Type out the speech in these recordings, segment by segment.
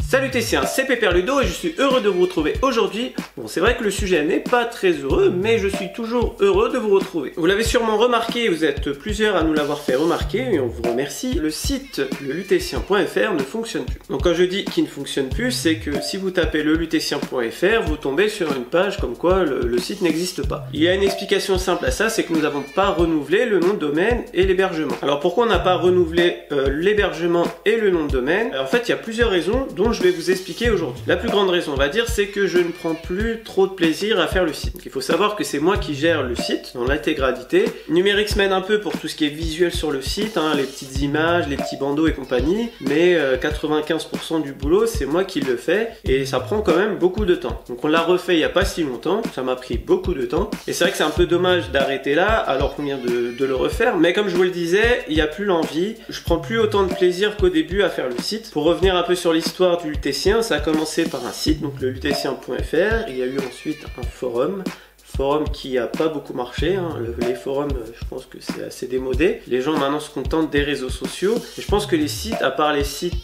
Salut Tessiens, c'est Pépère Ludo et je suis heureux de vous retrouver aujourd'hui. Bon, c'est vrai que le sujet n'est pas très heureux, mais je suis toujours heureux de vous retrouver. Vous l'avez sûrement remarqué, vous êtes plusieurs à nous l'avoir fait remarquer et on vous remercie. Le site lelutessien.fr ne fonctionne plus. Donc quand je dis qu'il ne fonctionne plus, c'est que si vous tapez lelutessien.fr, vous tombez sur une page comme quoi le site n'existe pas. Il y a une explication simple à ça, c'est que nous n'avons pas renouvelé le nom de domaine et l'hébergement. Alors pourquoi on n'a pas renouvelé l'hébergement et le nom de domaine? En fait, il y a plusieurs raisons dont je vais vous expliquer aujourd'hui. La plus grande raison, on va dire, c'est que je ne prends plus trop de plaisir à faire le site. Donc, il faut savoir que c'est moi qui gère le site dans l'intégralité. Numérix m'aide un peu pour tout ce qui est visuel sur le site, hein, les petites images, les petits bandeaux et compagnie, mais 95% du boulot, c'est moi qui le fais et ça prend quand même beaucoup de temps. Donc on l'a refait il n'y a pas si longtemps, ça m'a pris beaucoup de temps et c'est vrai que c'est un peu dommage d'arrêter là alors qu'on vient de le refaire, mais comme je vous le disais, il n'y a plus l'envie, je prends plus autant de plaisir qu'au début à faire le site. Pour revenir un peu sur l'histoire du Lutessien, ça a commencé par un site, donc le lutessien.fr, il y a eu ensuite un forum qui a pas beaucoup marché, hein. Les forums, je pense que c'est assez démodé. Les gens maintenant se contentent des réseaux sociaux. Et je pense que les sites, à part les sites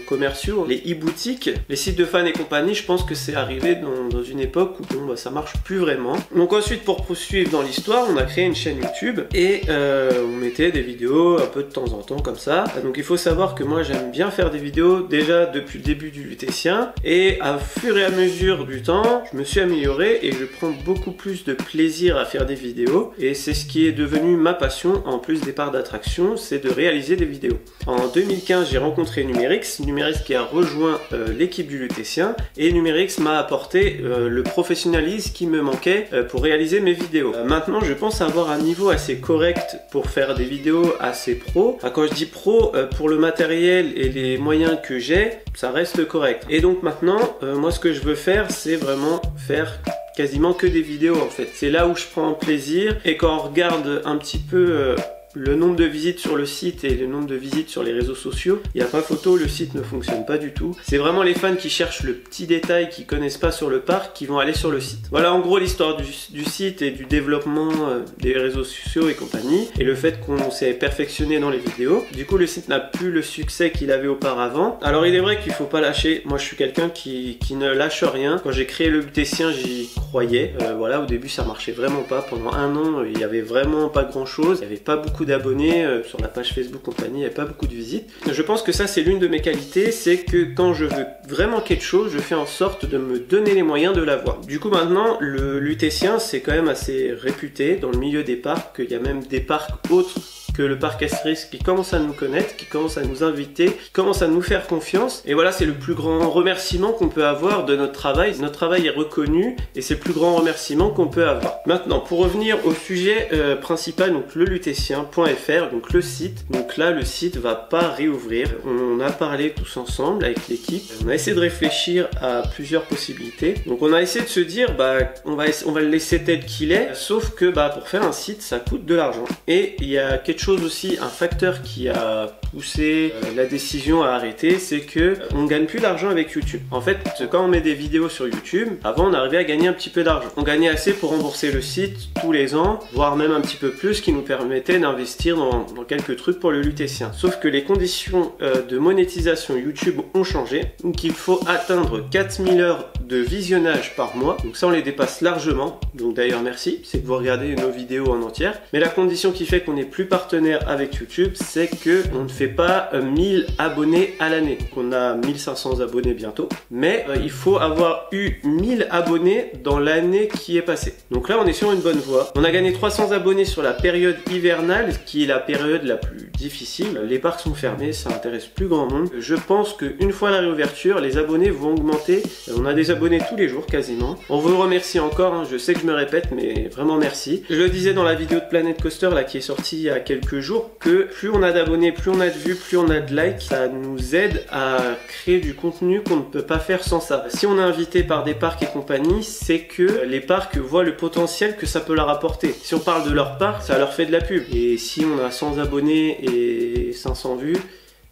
commerciaux, les e-boutiques, les sites de fans et compagnie, je pense que c'est arrivé dans une époque où bon, ça marche plus vraiment. Donc ensuite, pour poursuivre dans l'histoire, on a créé une chaîne YouTube et on mettait des vidéos un peu de temps en temps comme ça. Donc il faut savoir que moi j'aime bien faire des vidéos déjà depuis le début du Lutessien et à fur et à mesure du temps, je me suis amélioré et je prends beaucoup plus de plaisir à faire des vidéos et c'est ce qui est devenu ma passion en plus des parts d'attraction, c'est de réaliser des vidéos. En 2015, j'ai rencontré Numérix qui a rejoint l'équipe du Lutessien et Numérix m'a apporté le professionnalisme qui me manquait pour réaliser mes vidéos. Maintenant, je pense avoir un niveau assez correct pour faire des vidéos assez pro. Quand je dis pro, pour le matériel et les moyens que j'ai, ça reste correct. Et donc maintenant, moi ce que je veux faire, c'est vraiment faire quasiment que des vidéos en fait. C'est là où je prends plaisir et quand on regarde un petit peu le nombre de visites sur le site et le nombre de visites sur les réseaux sociaux, il n'y a pas photo, le site ne fonctionne pas du tout. C'est vraiment les fans qui cherchent le petit détail qu'ils connaissent pas sur le parc qui vont aller sur le site. Voilà en gros l'histoire du site et du développement des réseaux sociaux et compagnie et le fait qu'on s'est perfectionné dans les vidéos. Du coup le site n'a plus le succès qu'il avait auparavant. Alors il est vrai qu'il faut pas lâcher. Moi je suis quelqu'un qui ne lâche rien. Quand j'ai créé le Lutessien, j'y croyais. Voilà, au début ça marchait vraiment pas. Pendant un an il y avait vraiment pas grand chose. Il y avait pas beaucoup d'abonnés sur la page Facebook compagnie, il n'y a pas beaucoup de visites. Je pense que ça c'est l'une de mes qualités, c'est que quand je veux vraiment quelque chose, je fais en sorte de me donner les moyens de l'avoir. Du coup maintenant, le Lutessien c'est quand même assez réputé dans le milieu des parcs, il y a même des parcs autres que le parc Astérix qui commence à nous connaître, qui commence à nous inviter, qui commence à nous faire confiance. Et voilà, c'est le plus grand remerciement qu'on peut avoir de notre travail. Notre travail est reconnu et c'est le plus grand remerciement qu'on peut avoir. Maintenant, pour revenir au sujet principal, donc le lutessien.fr, donc le site. Donc là, le site va pas réouvrir. On a parlé tous ensemble avec l'équipe. On a essayé de réfléchir à plusieurs possibilités. Donc on a essayé de se dire, on va le laisser tel qu'il est, sauf que pour faire un site, ça coûte de l'argent. Et il y a quelque chose aussi, un facteur qui a poussé la décision à arrêter, c'est que on gagne plus d'argent avec YouTube. En fait, quand on met des vidéos sur YouTube, avant on arrivait à gagner un petit peu d'argent. On gagnait assez pour rembourser le site tous les ans, voire même un petit peu plus, qui nous permettait d'investir dans quelques trucs pour le Lutessien. Sauf que les conditions de monétisation YouTube ont changé, donc il faut atteindre 4000 heures de visionnage par mois, donc ça on les dépasse largement, donc d'ailleurs merci, c'est que vous regardez nos vidéos en entière, mais la condition qui fait qu'on n'est plus partenaire avec YouTube, c'est que on ne fait pas 1000 abonnés à l'année. On a 1500 abonnés bientôt, mais il faut avoir eu 1000 abonnés dans l'année qui est passée. Donc là on est sur une bonne voie. On a gagné 300 abonnés sur la période hivernale, qui est la période la plus difficile. Les parcs sont fermés, ça intéresse plus grand monde. Je pense qu'une fois la réouverture, les abonnés vont augmenter. On a des abonnés tous les jours quasiment. On vous remercie encore, hein. Je sais que je me répète, mais vraiment merci. Je le disais dans la vidéo de Planet Coaster là qui est sortie il y a quelques jours, que plus on a d'abonnés, plus on a de vues, plus on a de likes, ça nous aide à créer du contenu qu'on ne peut pas faire sans ça. Si on est invité par des parcs et compagnie, c'est que les parcs voient le potentiel que ça peut leur apporter. Si on parle de leur parc, ça leur fait de la pub. Et si on a 100 abonnés et 500 vues,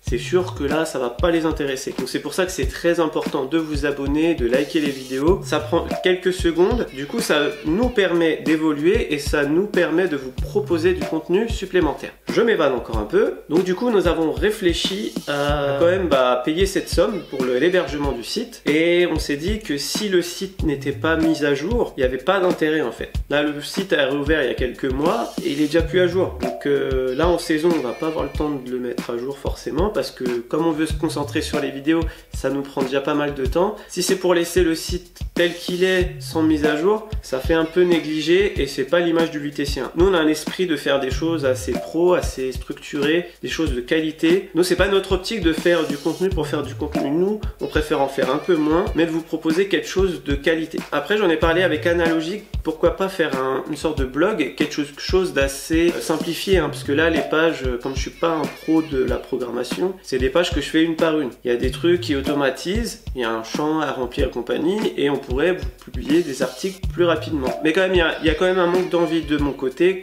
c'est sûr que là ça va pas les intéresser. Donc c'est pour ça que c'est très important de vous abonner, de liker les vidéos. Ça prend quelques secondes, du coup ça nous permet d'évoluer et ça nous permet de vous proposer du contenu supplémentaire. Je m'évade encore un peu. Donc du coup nous avons réfléchi à quand même payer cette somme pour l'hébergement du site, et on s'est dit que si le site n'était pas mis à jour, il n'y avait pas d'intérêt en fait. Là le site a réouvert il y a quelques mois et il est déjà plus à jour. Donc là en saison on va pas avoir le temps de le mettre à jour forcément, parce que comme on veut se concentrer sur les vidéos, ça nous prend déjà pas mal de temps. Si c'est pour laisser le site tel qu'il est sans mise à jour, ça fait un peu négligé et c'est pas l'image du lutétien. Nous on a un esprit de faire des choses assez pro, assez structurées, des choses de qualité. Nous c'est pas notre optique de faire du contenu pour faire du contenu. Nous on préfère en faire un peu moins, mais de vous proposer quelque chose de qualité. Après j'en ai parlé avec Analogique, pourquoi pas faire une sorte de blog, quelque chose d'assez simplifié, parce que là les pages, comme je suis pas un pro de la programmation, c'est des pages que je fais une par une. Il y a des trucs qui automatisent, il y a un champ à remplir et compagnie, et on pourrait vous publier des articles plus rapidement. Mais quand même il y a quand même un manque d'envie de mon côté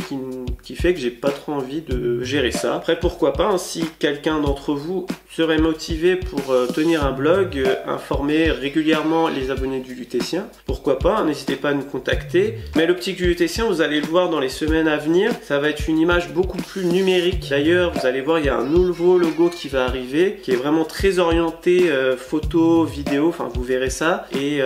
qui fait que j'ai pas trop envie de gérer ça. Après pourquoi pas, si quelqu'un d'entre vous serait motivé pour tenir un blog, informer régulièrement les abonnés du Lutétien, pourquoi pas, n'hésitez pas à nous contacter. Mais l'optique du Lutétien, vous allez le voir dans les semaines à venir, ça va être une image beaucoup plus numérique. D'ailleurs vous allez voir, il y a un nouveau logo qui va arriver, qui est vraiment très orienté photo, vidéo, enfin vous verrez ça. Et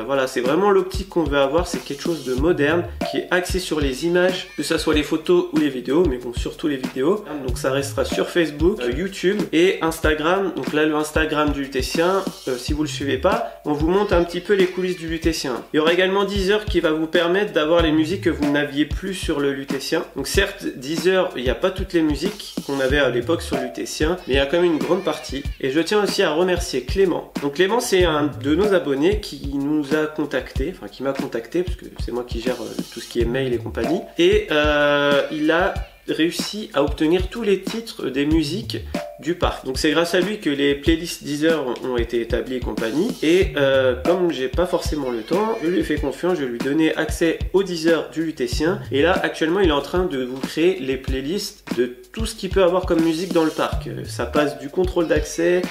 voilà, c'est vraiment l'optique qu'on veut avoir, c'est quelque chose de moderne, qui est axé sur les images, que ce soit les photos ou les vidéos, mais bon surtout les vidéos. Donc ça restera sur Facebook, YouTube et Instagram. Donc là le Instagram du Lutétien, si vous le suivez pas, on vous montre un petit peu les coulisses du Lutétien. Il y aura également Deezer qui va vous permettre d'avoir les musiques que vous n'aviez plus sur le Lutétien. Donc certes Deezer, il n'y a pas toutes les musiques qu'on avait à l'époque sur le Lutétien, mais il y a quand même une grande partie. Et je tiens aussi à remercier Clément. Donc Clément c'est un de nos abonnés qui nous a contacté, enfin qui m'a contacté, parce que c'est moi qui gère tout ce qui est mail et compagnie. Et il a réussi à obtenir tous les titres des musiques du parc. Donc c'est grâce à lui que les playlists Deezer ont été établies et compagnie. Et comme j'ai pas forcément le temps, je lui ai fait confiance, je lui ai donné accès au Deezer du Lutétien. Et là actuellement il est en train de vous créer les playlists de tout ce qu'il peut avoir comme musique dans le parc. Ça passe du contrôle d'accès,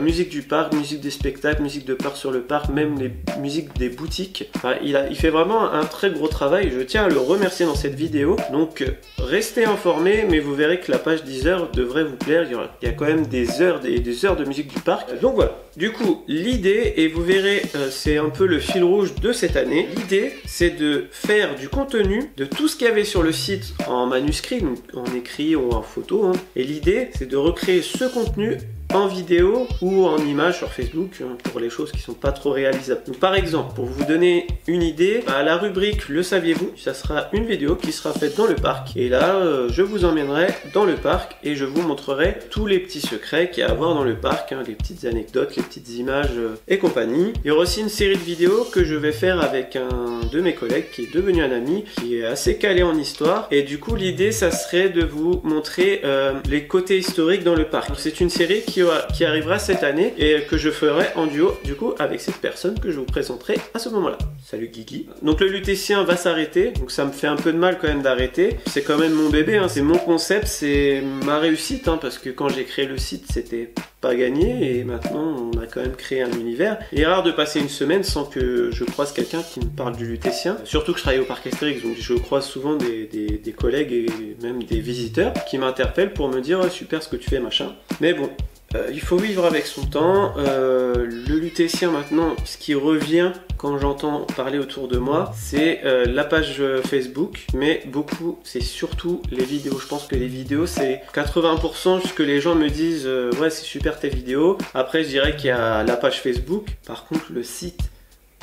musique du parc, musique des spectacles, musique de parc sur le parc, même les musiques des boutiques. Enfin, il fait vraiment un très gros travail. Je tiens à le remercier dans cette vidéo. Donc restez informés, mais vous verrez que la page Deezer devrait vous plaire. Il y a quand même des heures et des heures de musique du parc. Donc voilà. Du coup, l'idée, et vous verrez, c'est un peu le fil rouge de cette année. L'idée, c'est de faire du contenu de tout ce qu'il y avait sur le site en manuscrit, donc en écrit ou en photo. Et l'idée, c'est de recréer ce contenu en vidéo ou en image sur Facebook pour les choses qui sont pas trop réalisables. Donc, par exemple, pour vous donner une idée, la rubrique Le saviez-vous, ça sera une vidéo qui sera faite dans le parc. Et là, je vous emmènerai dans le parc et je vous montrerai tous les petits secrets qu'il y a à voir dans le parc, les petites anecdotes, les petites images et compagnie. Il y aura aussi une série de vidéos que je vais faire avec un de mes collègues qui est devenu un ami, qui est assez calé en histoire. Et du coup, l'idée, ça serait de vous montrer les côtés historiques dans le parc. C'est une série qui arrivera cette année et que je ferai en duo du coup avec cette personne que je vous présenterai à ce moment-là. Salut Guigui. Donc le Lutétien va s'arrêter, donc ça me fait un peu de mal quand même d'arrêter. C'est quand même mon bébé, c'est mon concept, c'est ma réussite, parce que quand j'ai créé le site c'était pas gagné et maintenant on a quand même créé un univers. Il est rare de passer une semaine sans que je croise quelqu'un qui me parle du Lutétien. Surtout que je travaille au parc Astérix, donc je croise souvent des collègues et même des visiteurs qui m'interpellent pour me dire super ce que tu fais machin. Mais bon, il faut vivre avec son temps. Le Lutétien maintenant, ce qui revient quand j'entends parler autour de moi, c'est la page Facebook, mais beaucoup, c'est surtout les vidéos. Je pense que les vidéos, c'est 80% ce que les gens me disent, ouais c'est super tes vidéos. Après je dirais qu'il y a la page Facebook, par contre le site,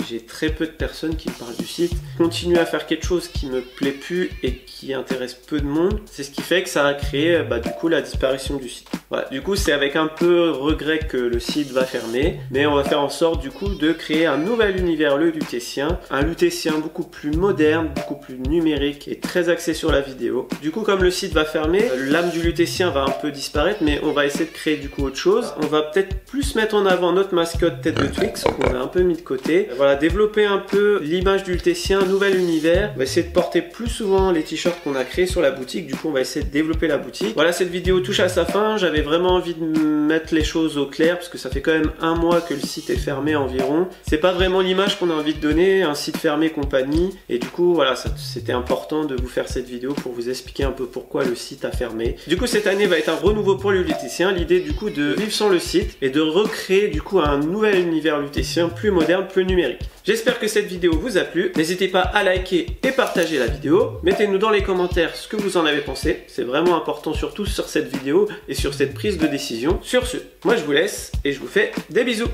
j'ai très peu de personnes qui me parlent du site. Continuer à faire quelque chose qui me plaît plus et qui intéresse peu de monde, c'est ce qui fait que ça a créé du coup la disparition du site. Voilà. Du coup c'est avec un peu regret que le site va fermer, mais on va faire en sorte du coup de créer un nouvel univers, le Lutétien. Un Lutétien beaucoup plus moderne, beaucoup plus numérique et très axé sur la vidéo. Du coup comme le site va fermer, l'âme du Lutétien va un peu disparaître, mais on va essayer de créer du coup autre chose. On va peut-être plus mettre en avant notre mascotte tête de Twix qu'on a un peu mis de côté. Voilà, développer un peu l'image du Lutétien, un nouvel univers. On va essayer de porter plus souvent les t-shirts qu'on a créés sur la boutique. Du coup on va essayer de développer la boutique. Voilà, cette vidéo touche à sa fin. J'avais j'avais vraiment envie de mettre les choses au clair parce que ça fait quand même un mois que le site est fermé environ. C'est pas vraiment l'image qu'on a envie de donner, un site fermé compagnie. Et du coup, voilà, c'était important de vous faire cette vidéo pour vous expliquer un peu pourquoi le site a fermé. Du coup, cette année va être un renouveau pour le lutétien. L'idée du coup de vivre sans le site et de recréer du coup un nouvel univers lutétien plus moderne, plus numérique. J'espère que cette vidéo vous a plu. N'hésitez pas à liker et partager la vidéo. Mettez-nous dans les commentaires ce que vous en avez pensé. C'est vraiment important surtout sur cette vidéo et sur cette prise de décision. Sur ce, moi je vous laisse et je vous fais des bisous.